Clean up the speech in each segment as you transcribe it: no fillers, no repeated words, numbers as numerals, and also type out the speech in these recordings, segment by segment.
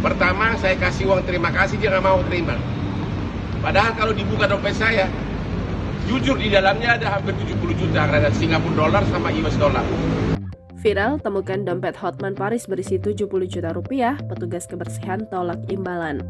pertama saya kasih uang terima kasih, dia nggak mau terima. Padahal kalau dibuka dompet saya, jujur di dalamnya ada hampir 70 juta, ada Singapura dolar sama US dollar. Viral, temukan dompet Hotman Paris berisi 70 juta rupiah, petugas kebersihan tolak imbalan.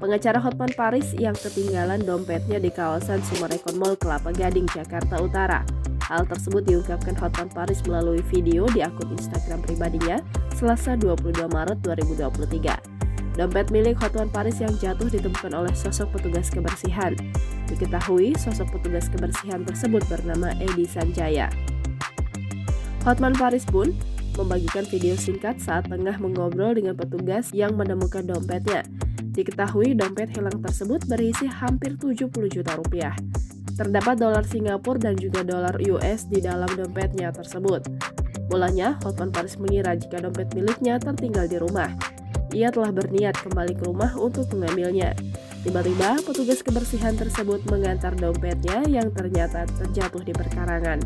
Pengacara Hotman Paris yang ketinggalan dompetnya di kawasan Summarecon Mall Kelapa Gading, Jakarta Utara. Hal tersebut diungkapkan Hotman Paris melalui video di akun Instagram pribadinya Selasa 22 Maret 2023. Dompet milik Hotman Paris yang jatuh ditemukan oleh sosok petugas kebersihan. Diketahui sosok petugas kebersihan tersebut bernama Edi Sanjaya. Hotman Paris pun membagikan video singkat saat tengah mengobrol dengan petugas yang menemukan dompetnya. Diketahui dompet hilang tersebut berisi hampir 70 juta rupiah. Terdapat dolar Singapura dan juga dolar US di dalam dompetnya tersebut. Mulanya, Hotman Paris mengira jika dompet miliknya tertinggal di rumah. Ia telah berniat kembali ke rumah untuk mengambilnya. Tiba-tiba, petugas kebersihan tersebut mengantar dompetnya yang ternyata terjatuh di perkarangan.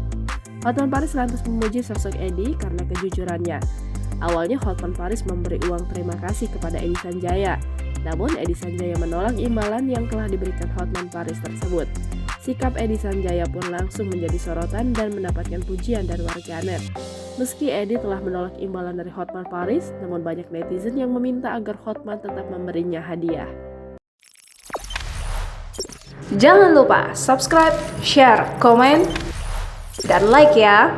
Hotman Paris lantas memuji sosok Edi karena kejujurannya. Awalnya Hotman Paris memberi uang terima kasih kepada Edi Sanjaya. Namun Edi Sanjaya menolak imbalan yang telah diberikan Hotman Paris tersebut. Sikap Edi Sanjaya pun langsung menjadi sorotan dan mendapatkan pujian dari warganet. Meski Edi telah menolak imbalan dari Hotman Paris, namun banyak netizen yang meminta agar Hotman tetap memberinya hadiah. Jangan lupa subscribe, share, komen, dan like ya!